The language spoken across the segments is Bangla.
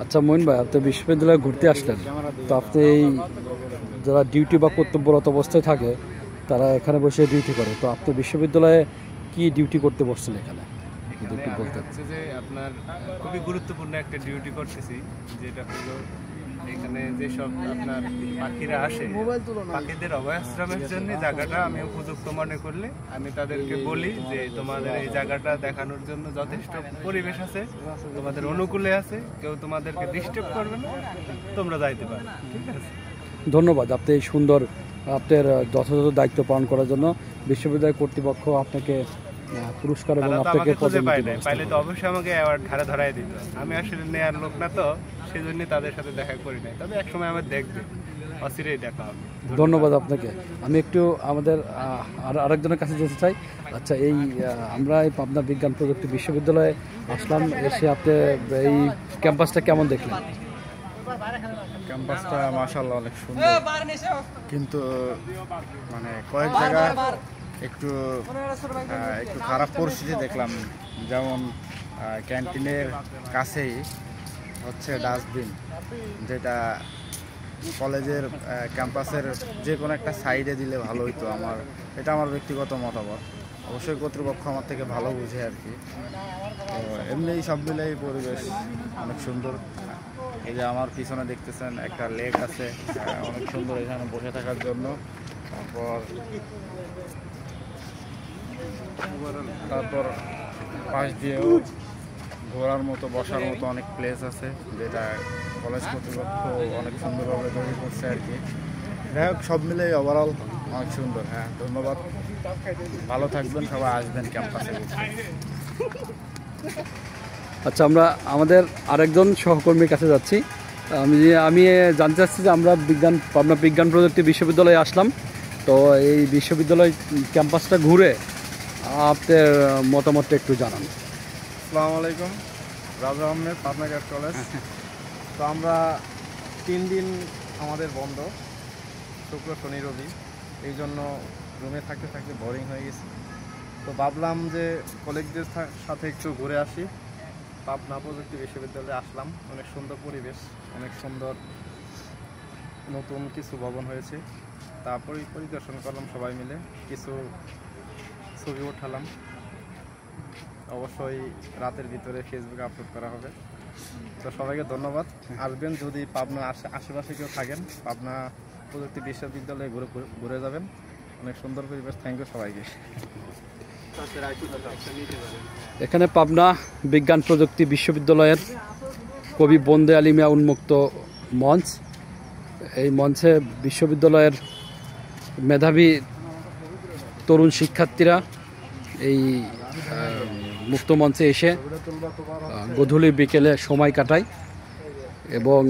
আচ্ছা মইন ভাই, আপনি বিশ্ববিদ্যালয়ে ঘুরতে আসলেন, তো আপনি এই যারা ডিউটি বা কর্তব্যরত অবস্থায় থাকে তারা এখানে বসে ডিউটি করে, তো আপনি বিশ্ববিদ্যালয়ে কি ডিউটি করতে বসছেন এখানে যদি একটু বলতেন? হচ্ছে যে আপনার খুবই গুরুত্বপূর্ণ একটা ডিউটি করতেছি, যেটা হলো এখানে যেসব আপনার পাখিরা আসে, পাখিদের অভয়াশ্রমের জন্য জায়গাটা আমি উপযুক্ত মনে করলে আমি তাদেরকে বলি যে তোমাদের এই জায়গাটা দেখানোর জন্য যথেষ্ট পরিবেশ আছে, তোমাদের অনুকূলে আছে, কেউ তোমাদেরকে ডিস্টার্ব করবে না, তোমরা যাইতে পারো। ঠিক আছে, ধন্যবাদ। আপনি এই সুন্দর আপনার যথাযথ দায়িত্ব পালন করার জন্য বিশ্ববিদ্যালয় কর্তৃপক্ষ আপনাকে পুরস্কার এবং আপনাকে পাইলে তো অবশ্যই আমাকে অ্যাওয়ার্ড ঘাড়ে ধরাই দিত। আমি আসলে নেয়ার লোক না, তো সেই জন্যই তাদের সাথে দেখা করি নাই, তবে একসময় আমার দেখবে, অচিরেই দেখা হবে। ধন্যবাদ আপনাকে। আমি একটু আমাদের আরেকজনের কাছে যেতে চাই। আচ্ছা, এই আমরা এই পাবনা বিজ্ঞান প্রযুক্তি বিশ্ববিদ্যালয়ে আসলাম, এসে আপনি এই ক্যাম্পাসটা কেমন দেখলেন? ক্যাম্পাসটা মাশাআল্লাহ অনেক সুন্দর, কিন্তু মানে কয়েক জায়গায় একটু খারাপ পরিস্থিতি দেখলাম। যেমন ক্যান্টিনের কাছেই হচ্ছে ডাস্টবিন, যেটা কলেজের ক্যাম্পাসের যে কোনো একটা সাইডে দিলে ভালো হইতো। এটা আমার ব্যক্তিগত মতামত, অবশ্যই কর্তৃপক্ষ আমার থেকে ভালো বুঝে আর কি। তো এমনি সব মিলেই পরিবেশ অনেক সুন্দর। এই যে আমার পিছনে দেখতেছেন একটা লেক আছে, অনেক সুন্দর এখানে বসে থাকার জন্য। তারপর পাশ দিয়েও ঘোরার মতো, বসার মতো অনেক প্লেস আছে, যেটা কলেজ কর্তৃপক্ষ অনেক সুন্দরভাবে তৈরি করছে আর কি। যাই হোক, সব মিলেই ওভারঅল অনেক সুন্দর। হ্যাঁ, ধন্যবাদ, ভালো থাকবেন, সবাই আসবেন ক্যাম্পাসে। আচ্ছা, আমরা আমাদের আরেকজন সহকর্মীর কাছে যাচ্ছি। আমি জানতে চাচ্ছি যে আমরা পাবনা বিজ্ঞান প্রযুক্তি বিশ্ববিদ্যালয়ে আসলাম, তো এই বিশ্ববিদ্যালয় ক্যাম্পাসটা ঘুরে আপনার মতামতটা একটু জানান। আসসালামু আলাইকুম, রাজা আহমেদ, পাবনা ক্যাট কলেজ। তো আমরা 3 দিন আমাদের বন্ধ, শুক্র শনি রবি, এই জন্য রুমে থাকতে থাকতে বোরিং হয়ে গেছি। তো ভাবলাম যে কলিগদের সাথে একটু ঘুরে আসি। পাবনা প্রযুক্তি বিশ্ববিদ্যালয়ে আসলাম, অনেক সুন্দর পরিবেশ, অনেক সুন্দর নতুন কিছু ভবন হয়েছে। তারপরে পরিদর্শন করলাম সবাই মিলে, কিছু ছবি উঠালাম, অবশ্যই রাতের ভিতরে ফেসবুকে আপলোড করা হবে। তো সবাইকে ধন্যবাদ, আসবেন যদি পাবনা আশেপাশে কেউ থাকেন, পাবনা প্রযুক্তি বিশ্ববিদ্যালয়ে ঘুরে যাবেন, অনেক সুন্দর পরিবেশ। থ্যাংক ইউ সবাইকে। এখানে পাবনা বিজ্ঞান প্রযুক্তি বিশ্ববিদ্যালয়ের কবি বন্দে আলী মিয়া উন্মুক্ত মঞ্চ, এই মঞ্চে বিশ্ববিদ্যালয়ের মেধাবী তরুণ শিক্ষার্থীরা এই মুক্ত মঞ্চে এসে গধূলি বিকেলে সময় কাটায় এবং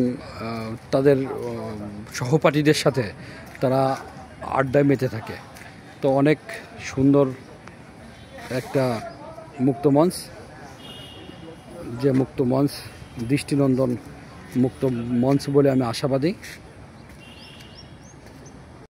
তাদের সহপাঠীদের সাথে তারা আড্ডায় মেতে থাকে। তো অনেক সুন্দর একটা মুক্ত মঞ্চ, যে মুক্ত মঞ্চ দৃষ্টিনন্দন মুক্ত মঞ্চ বলে আমি আশাবাদী।